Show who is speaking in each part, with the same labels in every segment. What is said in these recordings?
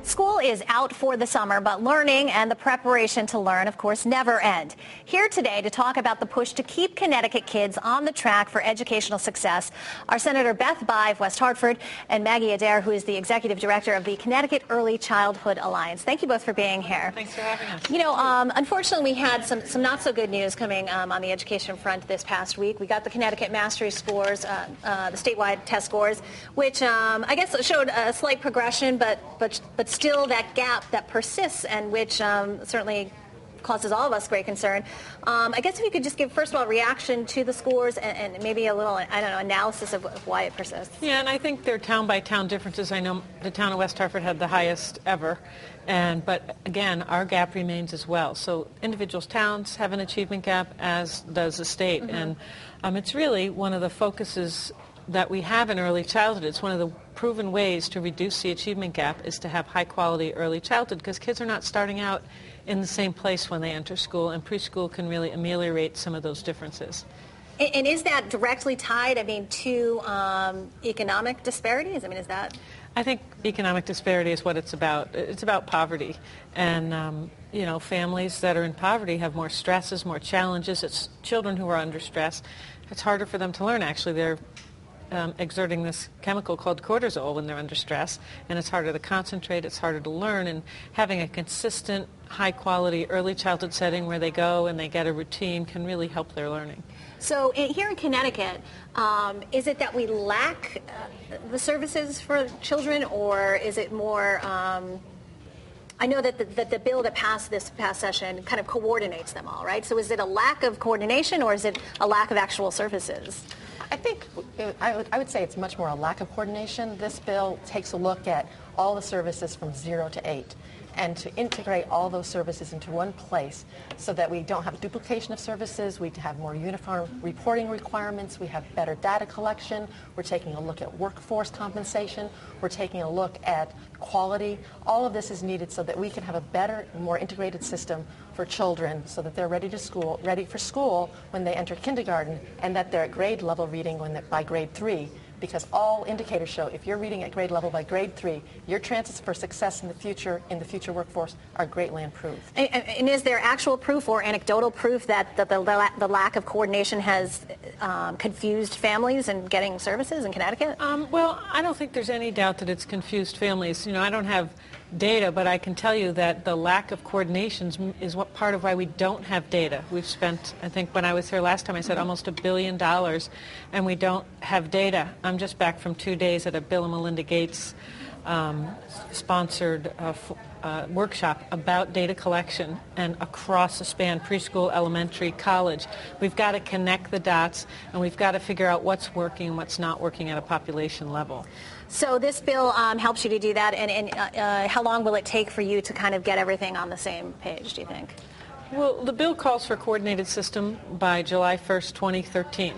Speaker 1: School is out for the summer, but learning and the preparation to learn, of course, never end. Here today to talk about the push to keep Connecticut kids on the track for educational success are Senator Beth Bye of West Hartford and Maggie Adair, who is the Executive Director of the Connecticut Early Childhood Alliance. Thank you both for being here.
Speaker 2: Thanks for having us.
Speaker 1: You know, unfortunately, we had some not so good news coming on the education front this past week. We got the Connecticut mastery scores, the statewide test scores, which I guess showed a slight progression, but still that gap that persists and which certainly causes all of us great concern. I guess if you could just give, first of all, reaction to the scores and maybe a little, I don't know, analysis of why it persists.
Speaker 2: Yeah, and I think there are town-by-town differences. I know the town of West Hartford had the highest ever, but again, our gap remains as well. So individual towns have an achievement gap, as does the state, and it's really one of the focuses that we have in early childhood. It's one of the proven ways to reduce the achievement gap is to have high-quality early childhood, because kids are not starting out in the same place when they enter school, and preschool can really ameliorate some of those differences.
Speaker 1: And is that directly tied, I mean, to economic disparities? I mean, is that?
Speaker 2: I think economic disparity is what it's about. It's about poverty. And, you know, families that are in poverty have more stresses, more challenges. It's children who are under stress. It's harder for them to learn, actually. They're exerting this chemical called cortisol when they're under stress, and it's harder to concentrate, it's harder to learn, and having a consistent, high-quality early childhood setting where they go and they get a routine can really help their learning.
Speaker 1: So here in Connecticut, is it that we lack the services for children, or is it more, I know that the bill that passed this past session kind of coordinates them all, right? So is it a lack of coordination, or is it a lack of actual services?
Speaker 3: I think I would say it's much more a lack of coordination. This bill takes a look at all the services from 0 to 8 and to integrate all those services into one place so that we don't have duplication of services, we have more uniform reporting requirements, we have better data collection, we're taking a look at workforce compensation, we're taking a look at quality. All of this is needed so that we can have a better, more integrated system for children so that they're ready for school when they enter kindergarten, and that they're at grade level reading by grade 3. Because all indicators show if you're reading at grade level by grade 3, your chances for success in the future workforce are greatly improved.
Speaker 1: And is there actual proof or anecdotal proof that the lack of coordination has confused families in getting services in Connecticut?
Speaker 2: Well, I don't think there's any doubt that it's confused families. You know, I don't have data, but I can tell you that the lack of coordination is what part of why we don't have data. We've spent, I think when I was here last time, I said almost $1 billion, and we don't have data. I'm just back from 2 days at a Bill and Melinda Gates sponsored workshop about data collection and across the span, preschool, elementary, college. We've got to connect the dots, and we've got to figure out what's working and what's not working at a population level.
Speaker 1: So this bill helps you to do that, and how long will it take for you to kind of get everything on the same page, do you think?
Speaker 2: Well, the bill calls for a coordinated system by July 1st, 2013.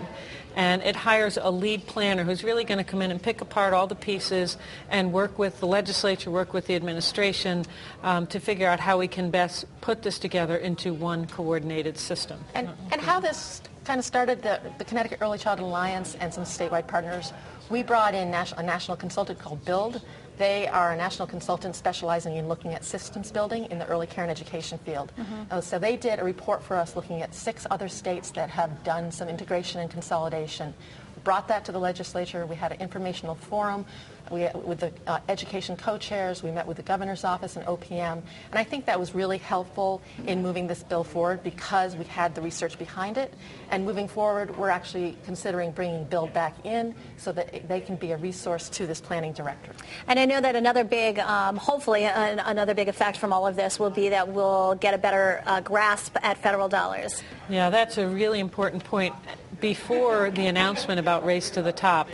Speaker 2: And it hires a lead planner who's really going to come in and pick apart all the pieces and work with the legislature, work with the administration to figure out how we can best put this together into one coordinated system.
Speaker 3: And how this kind of started, the Connecticut Early Childhood Alliance and some statewide partners, we brought in a national consultant called BUILD. They are a national consultant specializing in looking at systems building in the early care and education field. So they did a report for us looking at 6 other states that have done some integration and consolidation. We brought that to the legislature. We had an informational forum with the education co-chairs. We met with the governor's office and OPM. And I think that was really helpful in moving this bill forward because we had the research behind it. And moving forward, we're actually considering bringing BUILD back in so that they can be a resource to this planning director.
Speaker 1: And I know that another big, hopefully another big effect from all of this will be that we'll get a better grasp at federal dollars.
Speaker 2: Yeah, that's a really important point. Before the announcement about Race to the Top,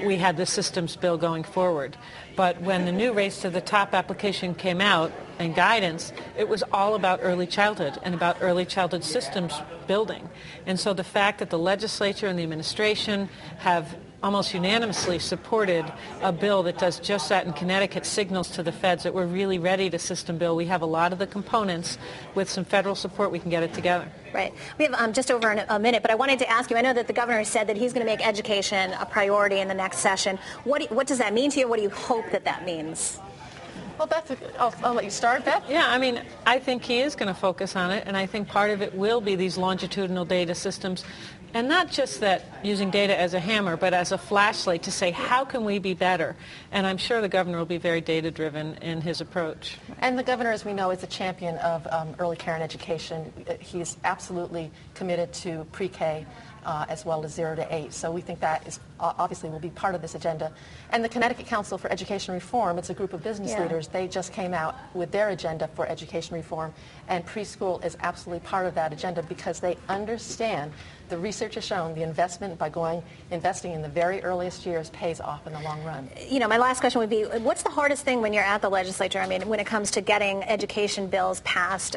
Speaker 2: we had the systems bill going forward. But when the new Race to the Top application came out and guidance, it was all about early childhood and about early childhood systems building. And so the fact that the legislature and the administration have almost unanimously supported a bill that does just that in Connecticut signals to the feds that we're really ready to system bill. We have a lot of the components. With some federal support, we can get it together.
Speaker 1: Right. We have just over a minute, but I wanted to ask you, I know that the governor said that he's going to make education a priority in the next session. What does that mean to you? What do you hope that means?
Speaker 3: Well, Beth, I'll let you start, Beth.
Speaker 2: Yeah, I mean, I think he is going to focus on it, and I think part of it will be these longitudinal data systems, and not just that using data as a hammer, but as a flashlight to say, how can we be better? And I'm sure the governor will be very data-driven in his approach.
Speaker 3: And the governor, as we know, is a champion of early care and education. He's absolutely committed to pre-K as well as 0 to 8. So we think that is obviously will be part of this agenda. And the Connecticut Council for Education Reform, it's a group of business leaders. They just came out with their agenda for education reform, and preschool is absolutely part of that agenda because they understand, the research has shown, the investment by investing in the very earliest years pays off in the long run.
Speaker 1: You know, my last question would be, what's the hardest thing when you're at the legislature? I mean, when it comes to getting education bills passed,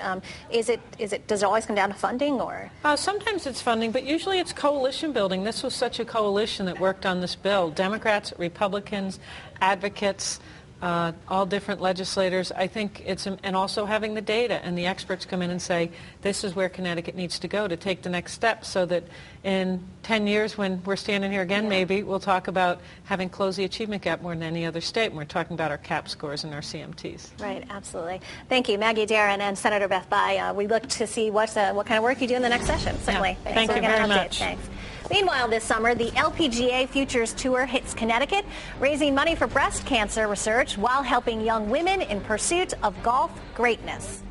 Speaker 1: does it always come down to funding, or?
Speaker 2: Sometimes it's funding, but usually it's coalition building. This was such a coalition that worked on this bill. Democrats, Republicans, advocates, all different legislators. I think and also having the data and the experts come in and say, this is where Connecticut needs to go to take the next step, so that in 10 years when we're standing here again, maybe we'll talk about having closed the achievement gap more than any other state, and we're talking about our CAP scores and our CMTs.
Speaker 1: Right, absolutely. Thank you, Maggie Darin and Senator Beth Bayh. We look to see what kind of work you do in the next session, certainly.
Speaker 2: Yeah. Thank you very much.
Speaker 1: Thanks. Meanwhile, this summer, the LPGA Futures Tour hits Connecticut, raising money for breast cancer research while helping young women in pursuit of golf greatness.